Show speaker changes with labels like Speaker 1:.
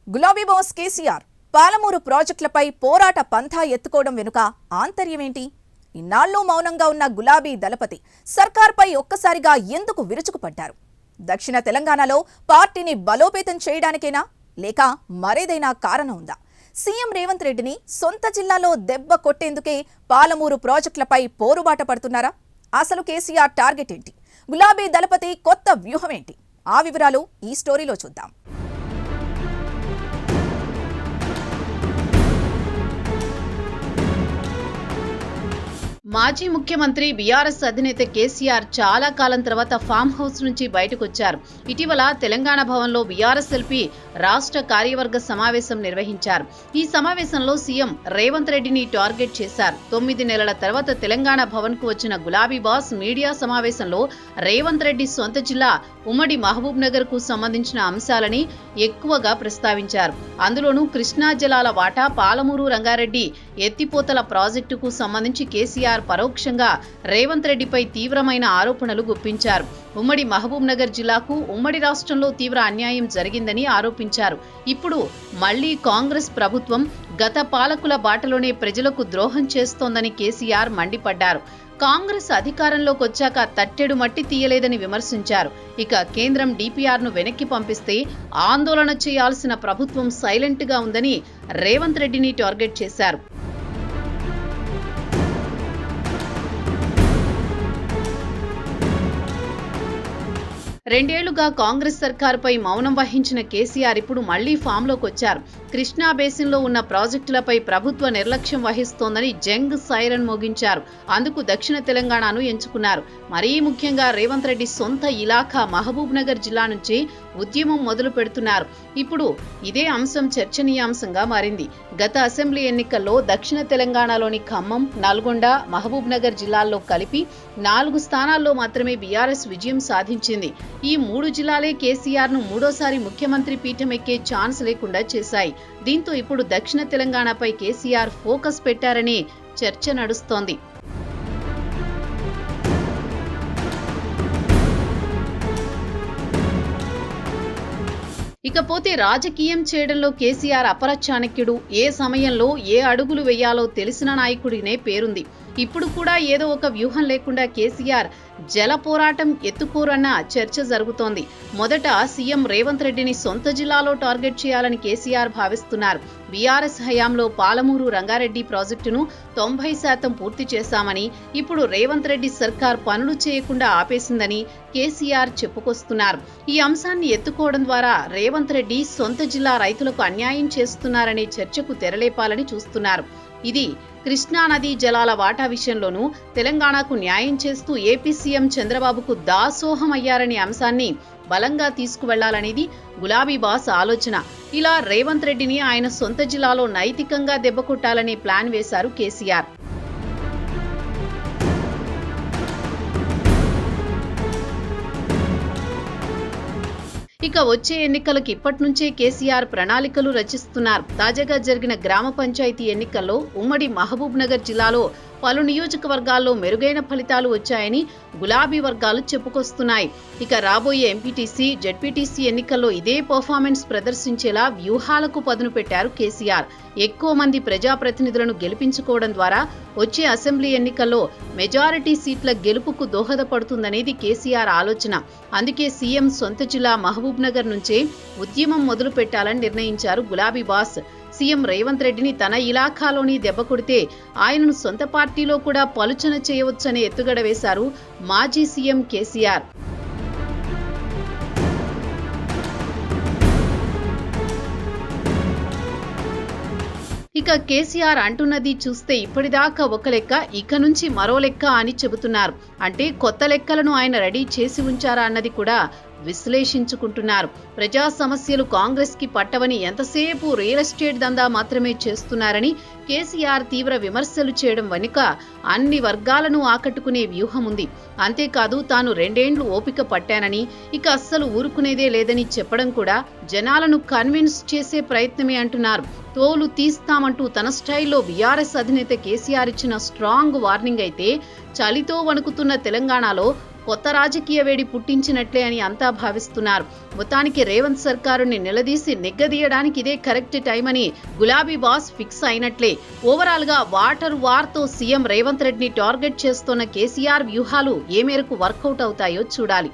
Speaker 1: గులాబీ బాస్ కేసీఆర్ పాలమూరు ప్రాజెక్టులపై పోరాట పంథా ఎత్తుకోవడం వెనుక ఆంతర్యమేంటి? ఇన్నాళ్లు మౌనంగా ఉన్న గులాబీ దళపతి సర్కార్పై ఒక్కసారిగా ఎందుకు విరుచుకుపడ్డారు? దక్షిణ తెలంగాణలో పార్టీని బలోపేతం చేయడానికేనా, లేక మరేదైనా కారణం ఉందా? సీఎం రేవంత్ రెడ్డిని సొంత జిల్లాలో దెబ్బ కొట్టేందుకే పాలమూరు ప్రాజెక్టులపై పోరుబాట పడుతున్నారా? అసలు కేసీఆర్ టార్గెట్ ఏంటి? గులాబీ దళపతి కొత్త వ్యూహం ఏంటి? ఆ వివరాలు ఈ స్టోరీలో చూద్దాం.
Speaker 2: మాజీ ముఖ్యమంత్రి బీఆర్ఎస్ అధినేత కేసీఆర్ చాలా కాలం తర్వాత ఫామ్ హౌస్ నుంచి బయటకు వచ్చారు. ఇటీవల తెలంగాణ భవన్లో బీఆర్ఎస్ ఎల్పీ రాష్ట్ర కార్యవర్గ సమావేశం నిర్వహించారు. ఈ సమావేశంలో సీఎం రేవంత్ రెడ్డిని టార్గెట్ చేశారు. 9 నెలల తర్వాత తెలంగాణ భవన్ కు వచ్చిన గులాబీ బాస్ మీడియా సమావేశంలో రేవంత్ రెడ్డి సొంత జిల్లా ఉమ్మడి మహబూబ్ నగర్ కు సంబంధించిన అంశాలని ఎక్కువగా ప్రస్తావించారు. అందులోనూ కృష్ణా జలాల వాటా, పాలమూరు రంగారెడ్డి ఎత్తిపోతల ప్రాజెక్టుకు సంబంధించి కేసీఆర్ పరోక్షంగా రేవంత్ రెడ్డిపై తీవ్రమైన ఆరోపణలు గుప్పించారు. ఉమ్మడి మహబూబ్ నగర్ జిల్లాకు ఉమ్మడి రాష్ట్రంలో తీవ్ర అన్యాయం జరిగిందని ఆరోపించారు. ఇప్పుడు మళ్లీ కాంగ్రెస్ ప్రభుత్వం గత పాలకుల బాటలోనే ప్రజలకు ద్రోహం చేస్తోందని కేసీఆర్ మండిపడ్డారు. కాంగ్రెస్ అధికారంలోకి వచ్చాక తట్టెడు మట్టి తీయలేదని విమర్శించారు. ఇక కేంద్రం డీపీఆర్ను వెనక్కి పంపిస్తే ఆందోళన చేయాల్సిన ప్రభుత్వం సైలెంట్ గా ఉందని రేవంత్ రెడ్డిని టార్గెట్ చేశారు. రెండేళ్లుగా కాంగ్రెస్ సర్కారుపై మౌనం వహించిన కేసీఆర్ ఇప్పుడు మళ్లీ ఫామ్లోకి వచ్చారు. కృష్ణా బేసిన్లో ఉన్న ప్రాజెక్టులపై ప్రభుత్వ నిర్లక్ష్యం వహిస్తోందని జంగ్ సైరన్ మోగించారు. అందుకు దక్షిణ తెలంగాణను ఎంచుకున్నారు. మరీ ముఖ్యంగా రేవంత్ రెడ్డి సొంత ఇలాఖా మహబూబ్ నగర్ జిల్లా నుంచి ఉద్యమం మొదలు పెడుతున్నారు. ఇప్పుడు ఇదే అంశం చర్చనీయాంశంగా మారింది. గత అసెంబ్లీ ఎన్నికల్లో దక్షిణ తెలంగాణలోని ఖమ్మం, నల్గొండ, మహబూబ్ నగర్ జిల్లాల్లో కలిపి 4 స్థానాల్లో మాత్రమే బీఆర్ఎస్ విజయం సాధించింది. ఈ 3 జిల్లాలే కేసీఆర్ ను మూడోసారి ముఖ్యమంత్రి పీఠం ఎక్కే ఛాన్స్ లేకుండా చేశాయి. దీంతో ఇప్పుడు దక్షిణ తెలంగాణపై కేసీఆర్ ఫోకస్ పెట్టారనే చర్చ నడుస్తోంది. ఇకపోతే రాజకీయం చేయడంలో కేసీఆర్ అపర చాణక్యుడు. ఏ సమయంలో ఏ అడుగులు వేయాలో తెలిసిన నాయకుడినే పేరుంది. ఇప్పుడు కూడా ఏదో ఒక వ్యూహం లేకుండా కేసీఆర్ జల పోరాటం ఎత్తుకోరన్న చర్చ జరుగుతోంది. మొదట సీఎం రేవంత్ రెడ్డిని సొంత జిల్లాలో టార్గెట్ చేయాలని కేసీఆర్ భావిస్తున్నారు. బీఆర్ఎస్ హయాంలో పాలమూరు రంగారెడ్డి ప్రాజెక్టును 90% పూర్తి చేశామని, ఇప్పుడు రేవంత్ రెడ్డి సర్కార్ పనులు చేయకుండా ఆపేసిందని కేసీఆర్ చెప్పుకొస్తున్నారు. ఈ అంశాన్ని ఎత్తుకోవడం ద్వారా రేవంత్ రెడ్డి సొంత జిల్లా రైతులకు అన్యాయం చేస్తున్నారనే చర్చకు తెరలేపాలని చూస్తున్నారు. ఇది కృష్ణా నదీ జలాల వాటా విషయంలోనూ తెలంగాణకు న్యాయం చేస్తూ ఏపీ సీఎం చంద్రబాబుకు దాసోహం అయ్యారనే అంశాన్ని బలంగా తీసుకువెళ్లాలనేది గులాబీ బాస్ ఆలోచన. ఇలా రేవంత్ రెడ్డిని ఆయన సొంత జిల్లాలో నైతికంగా దెబ్బకొట్టాలనే ప్లాన్ వేశారు కేసీఆర్. ఇక వచ్చే ఎన్నికలకు ఇప్పటి నుంచే కేసీఆర్ ప్రణాళికలు రచిస్తున్నారు. తాజాగా జరిగిన గ్రామ పంచాయతీ ఎన్నికల్లో ఉమ్మడి మహబూబ్ నగర్ జిల్లాలో పలు నియోజకవర్గాల్లో మెరుగైన ఫలితాలు వచ్చాయని గులాబీ వర్గాలు చెప్పుకొస్తున్నాయి. ఇక రాబోయే ఎంపీటీసీ, జెడ్పీటీసీ ఎన్నికల్లో ఇదే పర్ఫార్మెన్స్ ప్రదర్శించేలా వ్యూహాలకు పదును పెట్టారు కేసీఆర్. ఎక్కువ మంది ప్రజాప్రతినిధులను గెలిపించుకోవడం ద్వారా వచ్చే అసెంబ్లీ ఎన్నికల్లో మెజారిటీ సీట్ల గెలుపుకు దోహదపడుతుందనేది కేసీఆర్ ఆలోచన. అందుకే సీఎం సొంత జిల్లా మహబూబ్ నగర్ నుంచే ఉద్యమం మొదలు పెట్టాలని నిర్ణయించారు గులాబీ బాస్. సీఎం రేవంత్ రెడ్డిని తన ఇలాఖాలోని దెబ్బ కొడితే ఆయనను సొంత పార్టీలో కూడా పలుచన చేయవచ్చనే ఎత్తుగడ వేశారు మాజీ సీఎం కేసీఆర్. ఇక కేసీఆర్ అంటున్నది చూస్తే ఇప్పటిదాకా ఒక లెక్క, ఇక నుంచి మరో లెక్క అని చెబుతున్నారు. అంటే కొత్త లెక్కలను ఆయన రెడీ చేసి ఉంచారా అన్నది కూడా విశ్లేషించుకుంటున్నారు. ప్రజా సమస్యలు కాంగ్రెస్ కి పట్టవని, ఎంతసేపు రియల్ ఎస్టేట్ దందా మాత్రమే చేస్తున్నారని కేసీఆర్ తీవ్ర విమర్శలు చేయడం వెనుక అన్ని వర్గాలను ఆకట్టుకునే వ్యూహం ఉంది. అంతేకాదు తాను 2 ఏళ్లు ఓపిక పట్టానని, ఇక అస్సలు ఊరుకునేదే లేదని చెప్పడం కూడా జనాలను కన్విన్స్ చేసే ప్రయత్నమే అంటున్నారు. తోలు తీస్తామంటూ తన స్టైల్లో బీఆర్ఎస్ అధినేత కేసీఆర్ ఇచ్చిన స్ట్రాంగ్ వార్నింగ్ అయితే చలితో వణుకుతున్న తెలంగాణలో కొత్త రాజకీయ వేడి పుట్టించినట్లే అని అంతా భావిస్తున్నారు. మొత్తానికి రేవంత్ సర్కారుని నిలదీసి నిగ్గదీయడానికి ఇదే కరెక్ట్ టైం అని గులాబీ బాస్ ఫిక్స్ అయినట్లే. ఓవరాల్ గా వాటర్ వార్ తో సీఎం రేవంత్ రెడ్డిని టార్గెట్ చేస్తున్న కేసీఆర్ వ్యూహాలు ఏ మేరకు వర్కౌట్ అవుతాయో చూడాలి.